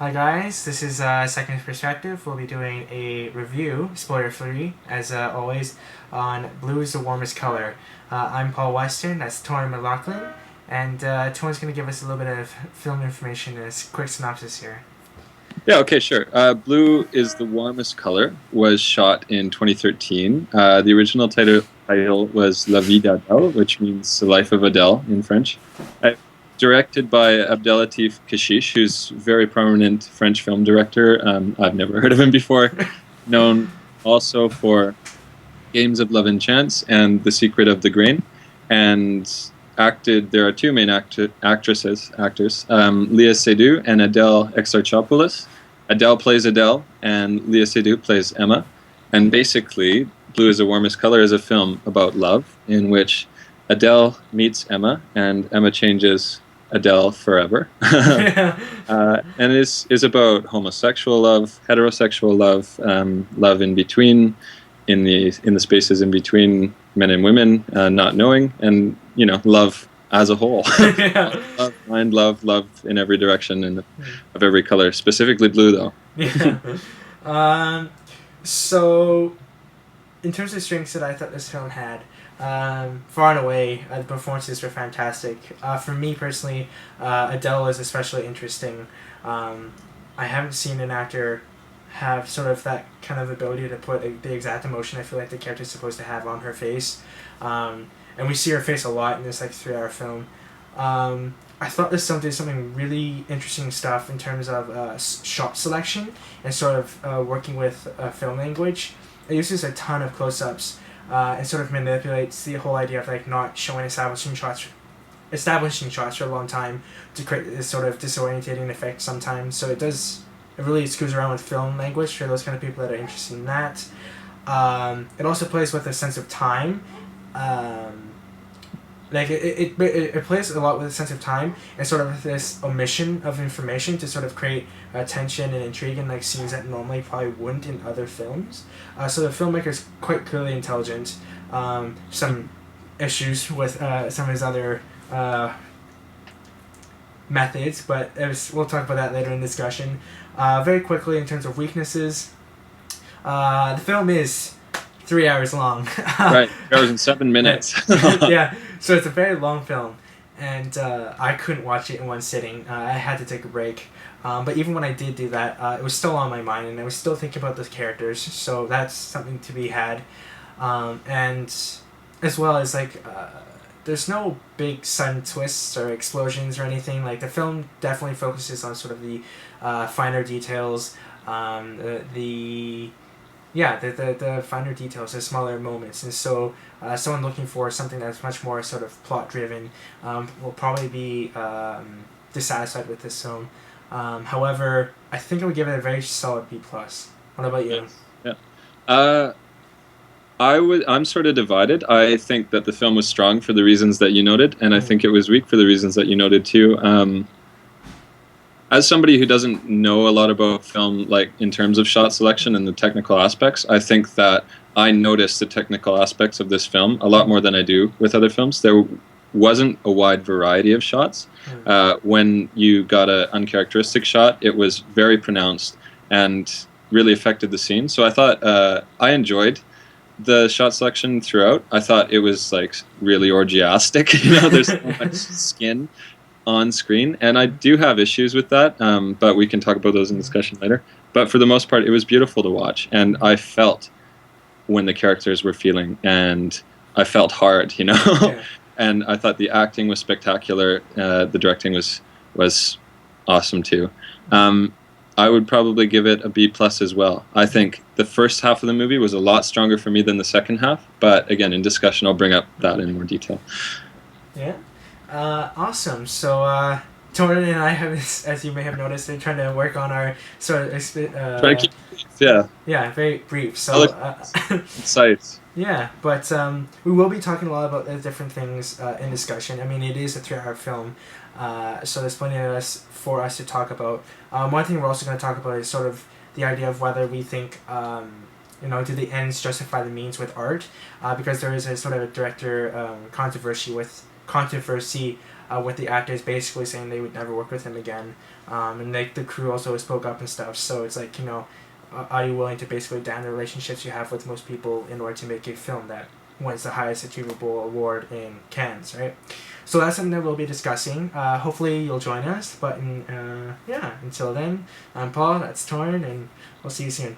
Hi guys, this is Second Perspective. We'll be doing a review, spoiler-free, as always, on Blue is the Warmest Color. I'm Paul Weston, that's Torin McLaughlin, and Torin's going to give us a little bit of film information and a quick synopsis here. Yeah, okay, sure. Blue is the Warmest Color was shot in 2013. The original title was La Vie d'Adèle, which means The Life of Adele in French. Directed by Abdelatif Kechiche, who's a very prominent French film director. I've never heard of him before. Known also for Games of Love and Chance and The Secret of the Grain. And there are two main actors, Léa Seydoux and Adele Exarchopoulos. Adele plays Adele, and Léa Seydoux plays Emma. And basically, Blue is the Warmest Color is a film about love in which Adele meets Emma, and Emma changes Adele forever. And is about homosexual love, heterosexual love, love in between, in the spaces in between men and women, not knowing, and love as a whole. Love, mind, love in every direction and of every color. Specifically blue, though. So, in terms of strengths that I thought this film had, far and away, the performances were fantastic. For me personally, Adele was especially interesting. I haven't seen an actor have sort of that kind of ability to put the exact emotion I feel like the character's supposed to have on her face. And we see her face a lot in this 3-hour film. I thought this film did something really interesting stuff in terms of shot selection and sort of working with film language. It uses a ton of close-ups and sort of manipulates the whole idea of not showing establishing shots for a long time to create this sort of disorientating effect sometimes. So it really screws around with film language for those kind of people that are interested in that. It also plays with a sense of time. It plays a lot with a sense of time and sort of this omission of information to sort of create tension and intrigue in scenes that normally probably wouldn't in other films. So the filmmaker is quite clearly intelligent. Some issues with some of his other methods, but we'll talk about that later in discussion. Very quickly, in terms of weaknesses, the film is 3 hours long. Right, 3 hours and 7 minutes. Yeah, so it's a very long film, and I couldn't watch it in one sitting. I had to take a break. But even when I did do that, it was still on my mind, and I was still thinking about the characters, so that's something to be had. And as well as, there's no big sudden twists or explosions or anything. The film definitely focuses on sort of the finer details, the finer details, the smaller moments. And so someone looking for something that's much more sort of plot-driven will probably be dissatisfied with this film. However, I think I would give it a very solid B+. What about you? Yeah. I'm sort of divided. I think that the film was strong for the reasons that you noted, and I think it was weak for the reasons that you noted too. As somebody who doesn't know a lot about film, in terms of shot selection and the technical aspects, I think that I noticed the technical aspects of this film a lot more than I do with other films. There wasn't a wide variety of shots. When you got an uncharacteristic shot, it was very pronounced and really affected the scene. So I thought I enjoyed the shot selection throughout. I thought it was really orgiastic. There's so much skin on screen, and I do have issues with that, but we can talk about those in discussion later. But for the most part, it was beautiful to watch, and I felt when the characters were feeling, and I felt hard, Yeah. And I thought the acting was spectacular. The directing was awesome too. I would probably give it a B+ as well. I think the first half of the movie was a lot stronger for me than the second half, but again, in discussion, I'll bring up that in more detail. Yeah. Awesome. So, Torin and I have, as you may have noticed, been trying to work on our sort of... Try to keep it brief, yeah. Yeah, very brief. So, concise. Yeah, but we will be talking a lot about the different things in discussion. I mean, it is a 3-hour film, so there's plenty of for us to talk about. One thing we're also going to talk about is sort of the idea of whether we think, do the ends justify the means with art? Because there is a sort of a director controversy with the actors basically saying they would never work with him again. And like the crew also spoke up and stuff. So it's like, are you willing to basically down the relationships you have with most people in order to make a film that wins the highest achievable award in Cannes, right? So that's something that we'll be discussing. Hopefully you'll join us. But yeah, until then, I'm Paul. That's Torin, and we'll see you soon.